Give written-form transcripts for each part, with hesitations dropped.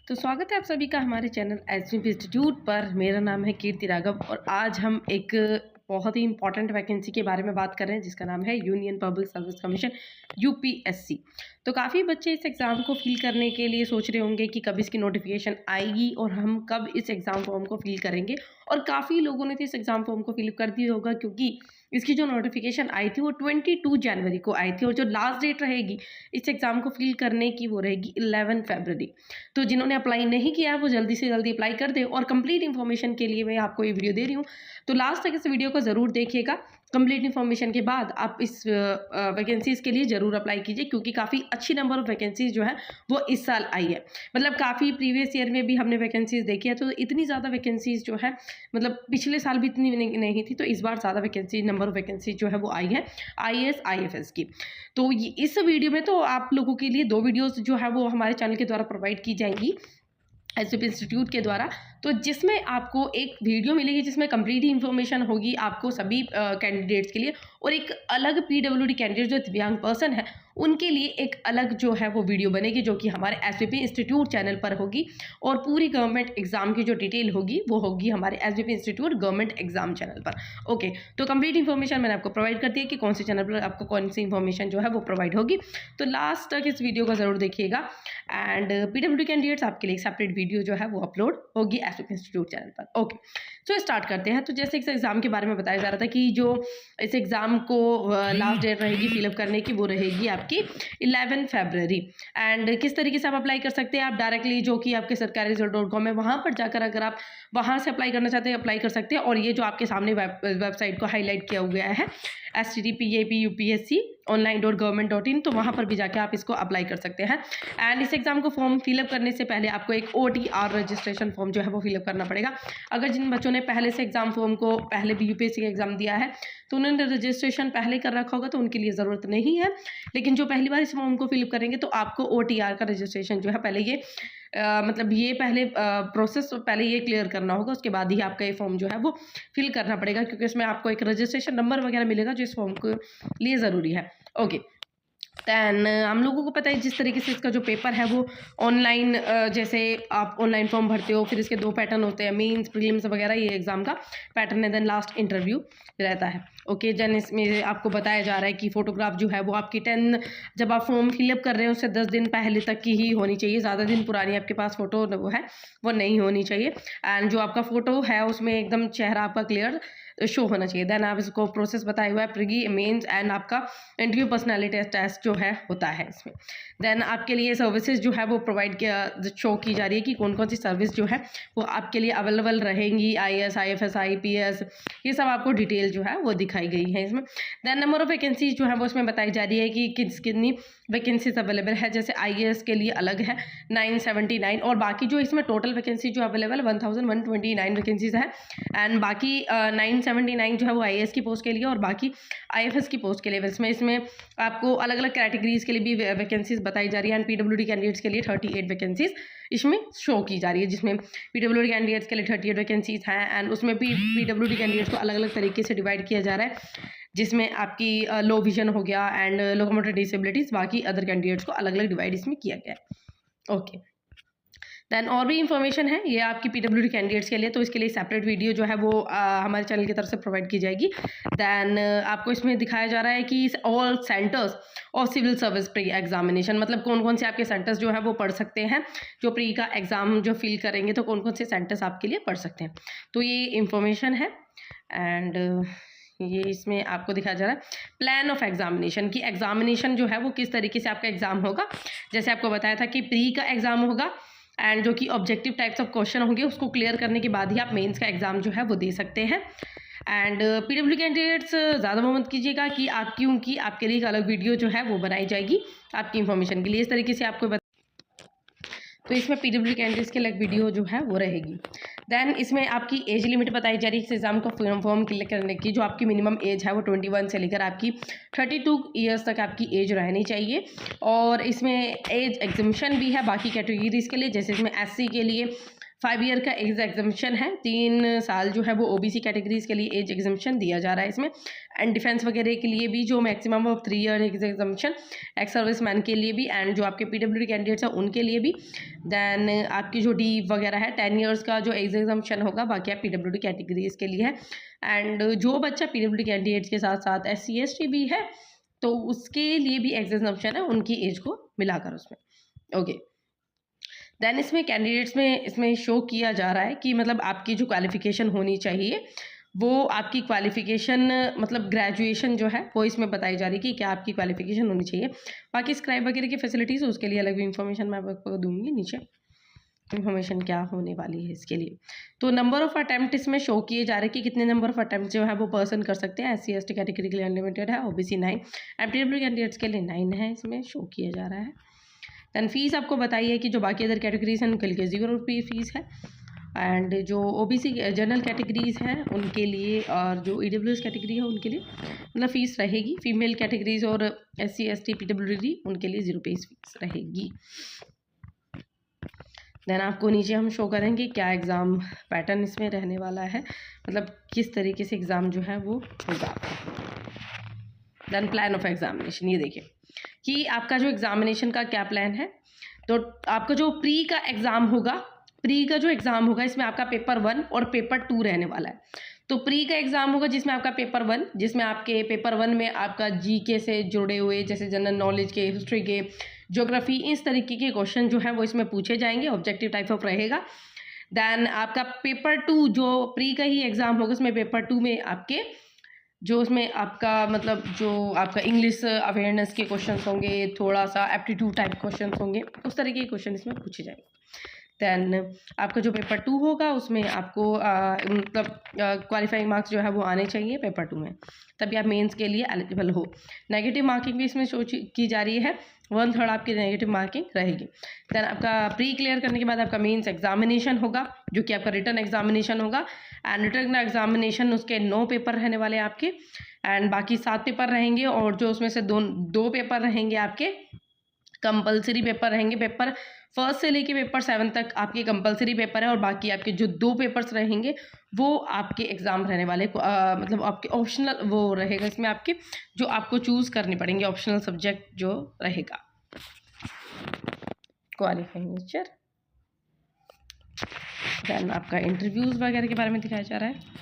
तो स्वागत है आप सभी का हमारे चैनल एसवीपी इंस्टीट्यूट पर। मेरा नाम है कीर्ति राघव और आज हम एक बहुत ही इंपॉर्टेंट वैकेंसी के बारे में बात कर रहे हैं जिसका नाम है union public service commission UPSC. तो काफ़ी बच्चे इस एग्ज़ाम को फिल करने के लिए सोच रहे होंगे कि कब इसकी नोटिफिकेशन आएगी और हम कब इस एग्ज़ाम फॉर्म को फिल करेंगे। और काफ़ी लोगों ने तो इस एग्ज़ाम फॉर्म को फिल कर दिया होगा क्योंकि इसकी जो नोटिफिकेशन आई थी वो 22 जनवरी को आई थी और जो लास्ट डेट रहेगी इस एग्ज़ाम को फिल करने की वो रहेगी 11 फरवरी। तो जिन्होंने अप्लाई नहीं किया है वो जल्दी से जल्दी अप्लाई कर दें। और कंप्लीट इन्फॉर्मेशन के लिए मैं आपको ये वीडियो दे रही हूँ, तो लास्ट तक इस वीडियो को ज़रूर देखिएगा। कंप्लीट इन्फॉर्मेशन के बाद आप इस वैकेंसीज़ के लिए ज़रूर अप्लाई कीजिए क्योंकि काफ़ी अच्छी नंबर ऑफ़ वैकेंसीज़ जो है वो इस साल आई है। मतलब काफ़ी प्रीवियस ईयर में भी हमने वैकेंसीज़ देखी है, तो इतनी ज़्यादा वैकेंसीज़ जो है मतलब पिछले साल भी इतनी नहीं थी, तो इस बार ज़्यादा वैकेंसी नंबर ऑफ़ वैकेंसी जो है वो आई है आईएएस आईएफएस की। तो इस वीडियो में तो आप लोगों के लिए 2 वीडियोज़ जो है वो हमारे चैनल के द्वारा प्रोवाइड की जाएंगी एसवीपी इंस्टीट्यूट के द्वारा। तो जिसमें आपको एक वीडियो मिलेगी जिसमें कंप्लीट इन्फॉर्मेशन होगी आपको सभी कैंडिडेट्स के लिए, और एक अलग पीडब्ल्यूडी कैंडिडेट जो दिव्यांग पर्सन है उनके लिए एक अलग जो है वो वीडियो बनेगी जो कि हमारे एसवीपी इंस्टीट्यूट चैनल पर होगी। और पूरी गवर्नमेंट एग्जाम की जो डिटेल होगी वो होगी हमारे SVP institute government exam channel पर। ओके, तो कंप्लीट इन्फॉर्मेशन मैंने आपको प्रोवाइड कर दी है कि कौन से चैनल पर आपको कौन सी इन्फॉर्मेशन जो है वो प्रोवाइड होगी। तो लास्ट तक इस वीडियो को ज़रूर देखिएगा। एंड पीडब्ल्यूडी कैंडिडेट्स आपके लिए एक सेपरेट वीडियो जो है वो अपलोड होगी एसवीपी इंस्टीट्यूट चैनल पर। ओके, तो स्टार्ट करते हैं। तो जैसे इस एग्ज़ाम के बारे में बताया जा रहा था कि जो इस एग्ज़ाम को लास्ट डेट रहेगी फिलअप करने की वो रहेगी आपकी 11 फरवरी। एंड किस तरीके से आप अप्लाई कर सकते हैं, आप डायरेक्टली जो कि आपके सरकारी.com है वहाँ पर जाकर अगर आप वहाँ से अप्लाई करना चाहते हैं अप्लाई कर सकते हैं। और ये जो आपके सामने वेबसाइट को हाईलाइट किया गया है http://upsconline.government.in, तो वहाँ पर भी जाके आप इसको अप्लाई कर सकते हैं। एंड इस एग्ज़ाम को फॉर्म फिलअप करने से पहले आपको एक OTR रजिस्ट्रेशन फॉर्म जो है वो फिलअप करना पड़ेगा। अगर जिन बच्चों ने पहले से एग्ज़ाम फॉर्म को पहले भी यूपीएससी का एग्ज़ाम दिया है तो उन्होंने रजिस्ट्रेशन पहले कर रखा होगा तो उनके लिए ज़रूरत नहीं है, लेकिन जो पहली बार इस फॉर्म को फिलअप करेंगे तो आपको OTR का रजिस्ट्रेशन जो है पहले ये मतलब ये पहले प्रोसेस पहले ये क्लियर करना होगा, उसके बाद ही आपका ये फॉर्म जो है वो फिल करना पड़ेगा क्योंकि इसमें आपको एक रजिस्ट्रेशन नंबर वगैरह मिलेगा जो इस फॉर्म के लिए ज़रूरी है। ओके, दैन हम लोगों को पता है जिस तरीके से इसका जो पेपर है वो ऑनलाइन, जैसे आप ऑनलाइन फॉर्म भरते हो फिर इसके 2 पैटर्न होते हैं, मेंस प्रीलिम्स वगैरह, ये एग्ज़ाम का पैटर्न है, देन लास्ट इंटरव्यू रहता है। ओके, देन इसमें आपको बताया जा रहा है कि फ़ोटोग्राफ जो है वो आपकी 10 जब आप फॉर्म फिलअप कर रहे हैं उससे 10 दिन पहले तक की ही होनी चाहिए, ज़्यादा दिन पुरानी आपके पास फ़ोटो वो है वो नहीं होनी चाहिए। एंड जो आपका फ़ोटो है उसमें एकदम चेहरा आपका क्लियर शो होना चाहिए। देन आप इसको प्रोसेस बताया हुआ है प्री मेंस एंड आपका इंटरव्यू पर्सनालिटी टेस्ट जो है होता है इसमें। देन आपके लिए सर्विसेज जो है वो प्रोवाइड शो की जा रही है कि कौन कौन सी सर्विस जो है वो आपके लिए अवेलेबल रहेंगी, आईएएस आईएफएस आईपीएस, ये सब आपको डिटेल जो है वो दिखाई गई है इसमें। देन नंबर ऑफ वैकेंसीज जो है वो उसमें बताई जा रही है कि कितनी वैकेंसीज अवेलेबल है। जैसे आईएएस के लिए अलग है 979 और बाकी जो इसमें टोटल वैकेंसी जो अवेलेबल 1129 वैकेंसीज है। एंड बाकी 979 जो है वो आईएएस की पोस्ट के लिए और बाकी आईएफएस की पोस्ट के लिए। इसमें आपको अलग अलग कैटेगरीज के लिए भी वैकेंसीज बताई जा रही है। एंड पीडब्ल्यूडी कैंडिडेट्स के लिए 38 वैकेंसीज इसमें शो की जा रही है, जिसमें पीडब्ल्यूडी कैंडिडेट्स के लिए 38 वैकेंसीज हैं। एंड उसमें भी पीडब्ल्यूडी कैंडिडेट्स को अलग अलग तरीके से डिवाइड किया जा रहा है, जिसमें आपकी लो विजन हो गया एंड लोकोमोटर डिसेबिलिटीज़, बाकी अदर कैंडिडेट्स को अलग अलग डिवाइड इसमें किया गया है। ओके, दैन और भी इंफॉर्मेशन है ये आपकी पीडब्ल्यूडी कैंडिडेट्स के लिए, तो इसके लिए सेपरेट वीडियो जो है वो हमारे चैनल की तरफ से प्रोवाइड की जाएगी। दैन आपको इसमें दिखाया जा रहा है कि all centres of civil service pre examination, मतलब कौन कौन से आपके सेंटर्स जो है वो पढ़ सकते हैं, जो प्री का एग्ज़ाम जो फिल करेंगे तो कौन कौन से सेंटर्स आपके लिए पढ़ सकते हैं, तो ये इंफॉर्मेशन है। एंड ये इसमें आपको दिखाया जा रहा है प्लान ऑफ एग्जामिनेशन की एग्जामिनेशन जो है वो किस तरीके से आपका एग्ज़ाम होगा। जैसे आपको बताया था कि प्री का एग्ज़ाम होगा एंड जो कि ऑब्जेक्टिव टाइप्स ऑफ क्वेश्चन होंगे उसको क्लियर करने के बाद ही आप मेंस का एग्ज़ाम जो है वो दे सकते हैं। एंड पीडब्ल्यू कैंडिडेट्स ज़्यादा मत कीजिएगा कि क्योंकि आपके लिए एक अलग वीडियो जो है वो बनाई जाएगी आपकी इन्फॉर्मेशन के लिए, इस तरीके से आपको तो इसमें पीडब्ल्यू कैंडिडेट्स के अलग वीडियो जो है वो रहेगी। देन इसमें आपकी एज लिमिट बताई जा रही है इस एग्ज़ाम का फॉर्म क्लियर करने की। जो आपकी मिनिमम एज है वो 21 से लेकर आपकी 32 ईयर्स तक आपकी एज रहनी चाहिए। और इसमें एज एग्जम्पशन भी है बाकी कैटेगरीज के लिए, जैसे इसमें एससी के लिए 5 ईयर का एज एग्जामिशन है, 3 साल जो है वो ओबीसी कैटेगरीज के लिए एज एग्जामिशन दिया जा रहा है इसमें। एंड डिफेंस वगैरह के लिए भी जो maximum of 3 year age examination, ex service man के लिए भी, एंड जो आपके पीडब्ल्यूडी कैंडिडेट्स हैं उनके लिए भी। देन आपकी जो डी वगैरह है 10 ईयर्स का जो एज एग्जामिशन होगा, बाकी आप पीडब्ल्यूडी कैटेगरीज के लिए है। एंड जो बच्चा पीडब्ल्यूडी कैंडिडेट्स के साथ साथ SC ST भी है तो उसके लिए भी एज एग्जामिशन है, उनकी एज को मिलाकर उसमें। ओके, देन इसमें कैंडिडेट्स में इसमें शो किया जा रहा है कि मतलब आपकी जो क्वालिफिकेशन होनी चाहिए वो आपकी क्वालिफिकेशन मतलब ग्रेजुएशन जो है वो इसमें बताई जा रही है कि क्या आपकी क्वालिफिकेशन होनी चाहिए। बाकी स्क्राइब वगैरह की फैसिलिटीज़ उसके लिए अलग इन्फॉर्मेशन मैं आपको दूंगी नीचे, इन्फॉर्मेशन क्या होने वाली है इसके लिए। तो नंबर ऑफ अटैम्प्ट इसमें शो किए जा रहे हैं कि कितने नंबर ऑफ अटैम्प्ट जो है वो पर्सन कर सकते हैं। SC ST कैटेगरी के लिए अनलिमिटेड है, OBC 9, एमपीडब्ल्यू कैंडिडेट्स के लिए 9 है, इसमें शो किया जा रहा है। दैन फीस आपको बताइए कि जो बाकी अदर कैटेगरीज हैं उनके लिए 0 रुपये फीस है, एंड जो OBC जनरल कैटेगरीज हैं उनके लिए और जो EWS कैटेगरी है उनके लिए मतलब फ़ीस रहेगी। फीमेल कैटेगरीज और SC ST PWD उनके लिए 0 रुपये फीस रहेगी। देन आपको नीचे हम शो करेंगे क्या एग्ज़ाम पैटर्न इसमें रहने वाला है, मतलब किस तरीके से एग्ज़ाम जो है वो होगा। देन प्लान ऑफ एग्जामिनेशन, ये देखिए कि आपका जो एग्जामिनेशन का क्या प्लान है। तो आपका जो प्री का एग्ज़ाम होगा, प्री का जो एग्ज़ाम होगा इसमें आपका पेपर 1 और पेपर 2 रहने वाला है। तो प्री का एग्ज़ाम होगा जिसमें आपका पेपर 1, जिसमें आपके पेपर 1 में आपका GK से जुड़े हुए जैसे जनरल नॉलेज के, हिस्ट्री के, ज्योग्राफी, इस तरीके के क्वेश्चन जो है वो इसमें पूछे जाएंगे, ऑब्जेक्टिव टाइप ऑफ रहेगा। दैन आपका पेपर 2 जो प्री का ही एग्ज़ाम होगा उसमें पेपर 2 में आपके जो उसमें आपका मतलब जो आपका इंग्लिश अवेयरनेस के क्वेश्चंस होंगे, थोड़ा सा एप्टीट्यूड टाइप क्वेश्चंस होंगे, उस तरीके के क्वेश्चन इसमें पूछे जाएंगे। दैन आपका जो पेपर 2 होगा उसमें आपको मतलब क्वालिफाइंग मार्क्स जो है वो आने चाहिए पेपर 2 में, तभी आप मेंस के लिए एलिजिबल हो। नेगेटिव मार्किंग भी इसमें सोच की जा रही है, 1/3 आपकी नेगेटिव मार्किंग रहेगी। दैन आपका प्री क्लियर करने के बाद आपका मेंस एग्जामिनेशन होगा जो कि आपका रिटर्न एग्जामिनेशन होगा। एंड रिटर्न एग्जामिनेशन उसके 9 पेपर रहने वाले हैं आपके, एंड बाकी 7 पेपर रहेंगे, और जो उसमें से दो पेपर रहेंगे आपके कंपलसरी पेपर रहेंगे। पेपर 1 से लेके पेपर 7 तक आपके कंपलसरी पेपर है, और बाकी आपके जो 2 पेपर्स रहेंगे वो आपके एग्ज़ाम रहने वाले मतलब आपके ऑप्शनल वो रहेगा, इसमें आपके जो आपको चूज़ करने पड़ेंगे ऑप्शनल सब्जेक्ट जो रहेगा। क्वालिफाइंग नेचर, देन आपका इंटरव्यूज़ वगैरह के बारे में दिखाया जा रहा है।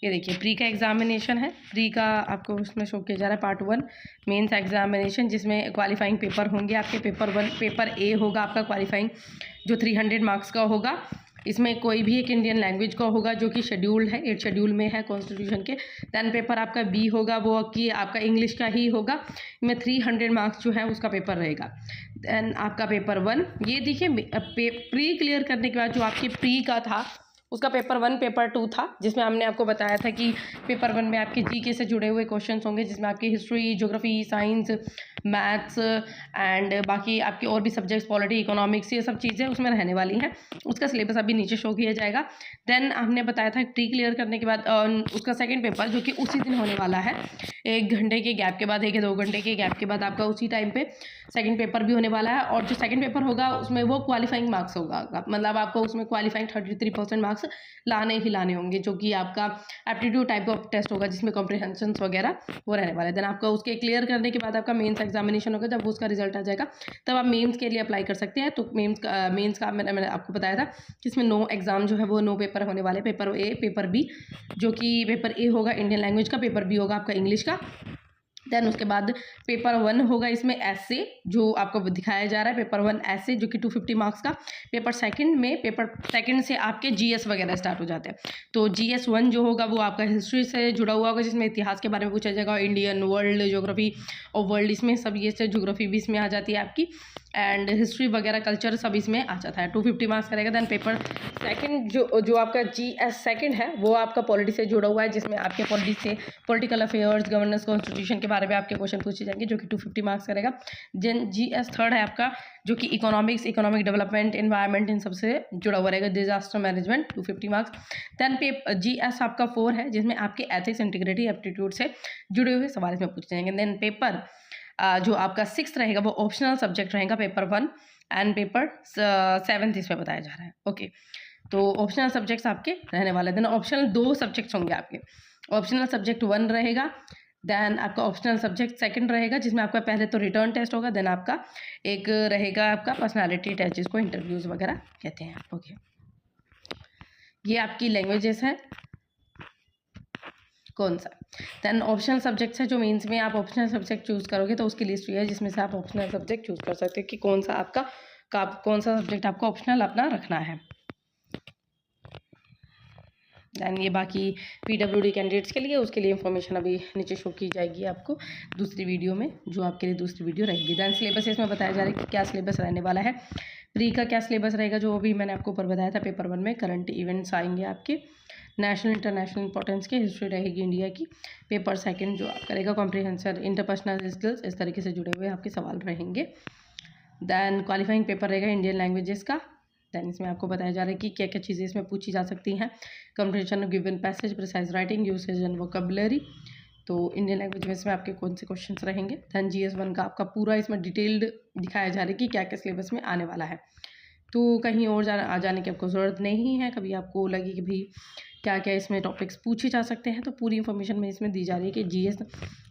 ये देखिए प्री का एग्जामिनेशन है, प्री का आपको उसमें शो किया जा रहा है पार्ट 1 मेंस एग्जामिनेशन, जिसमें क्वालिफाइंग पेपर होंगे आपके। पेपर 1 पेपर A होगा आपका क्वालिफाइंग जो 300 मार्क्स का होगा। इसमें कोई भी एक इंडियन लैंग्वेज का होगा जो कि शेड्यूल्ड है, 8 शेड्यूल में है कॉन्स्टिट्यूशन के। दैन पेपर आपका B होगा वो कि आपका इंग्लिश का ही होगा, में 300 मार्क्स जो है उसका पेपर रहेगा। दैन आपका पेपर 1, ये देखिए प्री क्लियर करने के बाद जो आपके प्री का था उसका पेपर 1 पेपर 2 था, जिसमें हमने आपको बताया था कि पेपर 1 में आपके GK से जुड़े हुए क्वेश्चंस होंगे, जिसमें आपकी history, geography, science, maths and बाकी आपके और भी सब्जेक्ट्स, पॉलिटी, इकोनॉमिक्स, ये सब चीज़ें उसमें रहने वाली हैं। उसका सिलेबस अभी नीचे शो किया जाएगा। देन हमने बताया था प्री क्लियर करने के बाद उसका सेकेंड पेपर जो कि उसी दिन होने वाला है, 1 घंटे के गैप के बाद, 1 या 2 घंटे के गैप के बाद आपका उसी टाइम पे सेकंड पेपर भी होने वाला है। और जो सेकंड पेपर होगा उसमें वो क्वालिफाइंग मार्क्स होगा, मतलब आपको उसमें क्वालिफाइंग 33% मार्क्स लाने ही लाने होंगे, जो कि आपका एप्टीट्यूड टाइप ऑफ टेस्ट होगा जिसमें कॉम्प्रिहेंशन वगैरह वो रहने वाले हैं। देन आपका उसके क्लियर करने के बाद आपका मेंस एग्जामिनेशन होगा, जब उसका रिजल्ट आ जाएगा तब आप मेंस के लिए अप्लाई कर सकते हैं। तो मेंस का मैंने आपको बताया था कि इसमें 9 एग्जाम जो है वो 9 पेपर होने वाले, पेपर A, पेपर B, जो कि पेपर A होगा इंडियन लैंग्वेज का, पेपर B होगा आपका इंग्लिश का। देन उसके बाद पेपर 1 होगा इसमें ऐसे जो आपको दिखाया जा रहा है, पेपर 1 ऐसे जो कि 250 मार्क्स का। पेपर सेकंड से आपके GS वगैरह स्टार्ट हो जाते हैं। तो GS 1 जो होगा वो आपका हिस्ट्री से जुड़ा हुआ होगा, जिसमें इतिहास के बारे में पूछा जाएगा, इंडियन, वर्ल्ड, ज्योग्राफी और वर्ल्ड, इसमें सब ये से ज्योग्राफी भी इसमें आ जाती है आपकी, एंड हिस्ट्री वगैरह कल्चर सब इसमें आ जाता है। 250 मार्क्स करेगा। देन पेपर सेकंड जो आपका GS सेकंड है वो आपका पॉलिटी से जुड़ा हुआ है, जिसमें आपके पॉलिटी से पॉलिटिकल अफेयर्स, गवर्नेंस, कॉन्स्टिट्यूशन के बारे में आपके क्वेश्चन पूछे जाएंगे, जो कि 250 मार्क्स करेगा। देन GS थर्ड है आपका जो कि इकोनॉमिक्स, इकोनॉमिक डेवलपमेंट, एनवायरनमेंट, इन सबसे जुड़ा हुआ रहेगा। Disaster management 250 marks. Then GS आपका 4 है जिसमें आपके एथिक्स, इंटीग्रिटी, एप्टीट्यूड से जुड़े हुए सवाल इसमें पूछे जाएंगे। देन पेपर जो आपका 6th रहेगा वो ऑप्शनल सब्जेक्ट रहेगा पेपर 1 एंड पेपर 7th इसमें बताया जा रहा है। ओके, तो ऑप्शनल सब्जेक्ट्स आपके रहने वाले हैं। देन ऑप्शनल 2 सब्जेक्ट्स होंगे आपके। ऑप्शनल सब्जेक्ट 1 रहेगा, देन आपका ऑप्शनल सब्जेक्ट 2 रहेगा जिसमें आपका पहले तो रिटर्न टेस्ट होगा, देन आपका एक रहेगा आपका पर्सनालिटी टेस्ट जिसको इंटरव्यूज़ वगैरह कहते हैं। ओके, ये आपकी लैंग्वेजेस है कौन सा। देन ऑप्शनल सब्जेक्ट्स है जो मेंस में आप ऑप्शनल सब्जेक्ट चूज़ करोगे तो उसकी लिस्ट भी है जिसमें से आप ऑप्शनल सब्जेक्ट चूज़ कर सकते हो कि कौन सा आपका कौन सा सब्जेक्ट आपको ऑप्शनल अपना रखना है। दैन ये बाकी PWD कैंडिडेट्स के लिए, उसके लिए इन्फॉर्मेशन अभी नीचे शो की जाएगी आपको दूसरी वीडियो में, जो आपके लिए दूसरी वीडियो रहेगी। दैन सिलेबस इसमें बताया जा रहा है कि क्या सिलेबस रहने वाला है। प्री का क्या सिलेबस रहेगा जो अभी मैंने आपको ऊपर बताया था। पेपर 1 में करंट इवेंट्स आएंगे आपके, नेशनल इंटरनेशनल इंपॉर्टेंस के, हिस्ट्री रहेगी इंडिया की। पेपर 2 जो आप करेगा कॉम्प्रिहेंशन इंटरपर्सनल स्किल्स, इस तरीके से जुड़े हुए आपके सवाल रहेंगे। दैन क्वालिफाइंग पेपर रहेगा इंडियन लैंग्वेजेस का। दैन इसमें आपको बताया जा रहा है कि क्या क्या चीज़ें इसमें पूछी जा सकती हैं। Comprehension of given passage, precise writing, usage and vocabulary. तो इंडियन लैंग्वेज में इसमें आपके कौन से क्वेश्चंस रहेंगे। दैन GS 1 का आपका पूरा इसमें डिटेल्ड दिखाया जा रहा है कि क्या क्या सिलेबस में आने वाला है। तो कहीं और जाने की आपको ज़रूरत नहीं है। कभी आपको लगे कि भाई क्या क्या इसमें टॉपिक्स पूछे जा सकते हैं, तो पूरी इन्फॉर्मेशन में इसमें दी जा रही है कि GS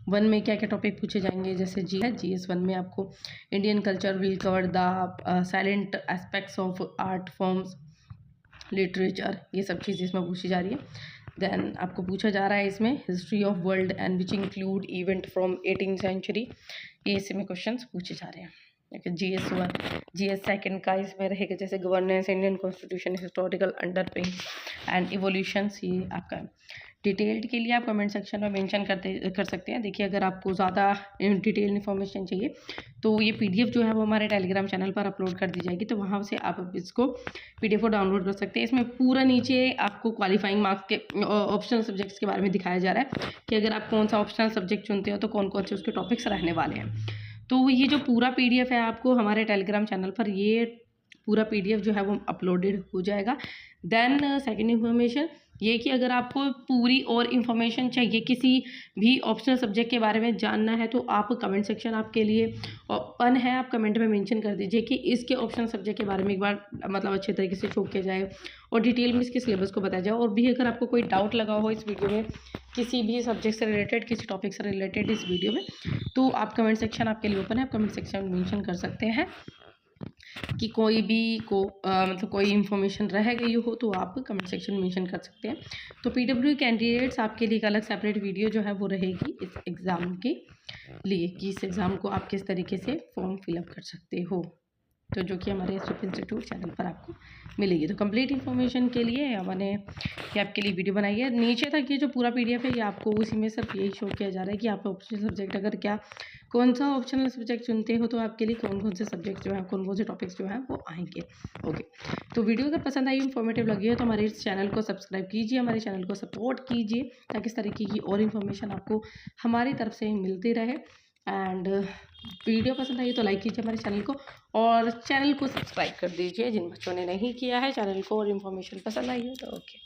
1 में क्या क्या टॉपिक पूछे जाएंगे। जैसे GS 1 में आपको Indian culture will cover the silent aspects of art forms, literature, ये सब चीज़ें इसमें पूछी जा रही है। देन आपको पूछा जा रहा है इसमें history of world and which include event from 18th century, ये इसमें क्वेश्चन पूछे जा रहे हैं। GS 1 GS 2 का इसमें रहेगा जैसे governance, Indian constitution, historical underpinning and evolutions. ये आपका डिटेल्ड के लिए आप कमेंट सेक्शन में मेंशन कर सकते हैं। देखिए, अगर आपको ज़्यादा डिटेल इन्फॉर्मेशन चाहिए तो ये PDF जो है वो हमारे टेलीग्राम चैनल पर अपलोड कर दी जाएगी, तो वहाँ से आप इसको PDF को डाउनलोड कर सकते हैं। इसमें पूरा नीचे आपको क्वालिफाइंग मार्क्स के ऑप्शनल सब्जेक्ट्स के बारे में दिखाया जा रहा है कि अगर आप कौन सा ऑप्शनल सब्जेक्ट चुनते हो तो कौन कौन से उसके टॉपिक्स रहने वाले हैं। तो ये जो पूरा PDF है आपको हमारे टेलीग्राम चैनल पर ये पूरा PDF जो है वो अपलोडेड हो जाएगा। देन सेकंड इन्फॉर्मेशन ये कि अगर आपको पूरी और इन्फॉर्मेशन चाहिए किसी भी ऑप्शनल सब्जेक्ट के बारे में जानना है तो आप कमेंट सेक्शन आपके लिए ओपन है। आप कमेंट में मेंशन कर दीजिए कि इसके ऑप्शनल सब्जेक्ट के बारे में एक बार मतलब अच्छे तरीके से शो किया जाए और डिटेल में इसके सिलेबस को बताया जाए। और भी अगर आपको कोई डाउट लगा हो इस वीडियो में किसी भी सब्जेक्ट से रिलेटेड, किसी टॉपिक से रिलेटेड इस वीडियो में, तो आप कमेंट सेक्शन आपके लिए ओपन है। आप कमेंट सेक्शन में मेंशन कर सकते हैं कि कोई भी मतलब कोई इन्फॉर्मेशन रह गई हो तो आप कमेंट सेक्शन में मेंशन कर सकते हैं। तो PWD कैंडिडेट्स आपके लिए एक अलग सेपरेट वीडियो जो है वो रहेगी इस एग्ज़ाम के लिए कि इस एग्ज़ाम को आप किस तरीके से फॉर्म फिलअप कर सकते हो, तो जो कि हमारे SVP इंस्टीट्यूट चैनल पर आपको मिलेगी। तो कंप्लीट इन्फॉर्मेशन के लिए मैंने ये आपके लिए वीडियो बनाई है। नीचे तक ये जो पूरा PDF है ये आपको उसी में सिर्फ यही शो किया जा रहा है कि आप ऑप्शनल सब्जेक्ट अगर क्या कौन सा ऑप्शनल सब्जेक्ट चुनते हो तो आपके लिए कौन कौन से सब्जेक्ट जो है कौन कौन से टॉपिक्स जो हैं वो आएंगे। ओके, तो वीडियो अगर पसंद आई, इन्फॉर्मेटिव लगी है तो हमारे इस चैनल को सब्सक्राइब कीजिए, हमारे चैनल को सपोर्ट कीजिए ताकि इस तरीके की और इन्फॉर्मेशन आपको हमारी तरफ से मिलती रहे। एंड वीडियो पसंद आई तो लाइक कीजिए हमारे चैनल को और चैनल को सब्सक्राइब कर दीजिए जिन बच्चों ने नहीं किया है चैनल को और इन्फॉर्मेशन पसंद आई हो तो। ओके।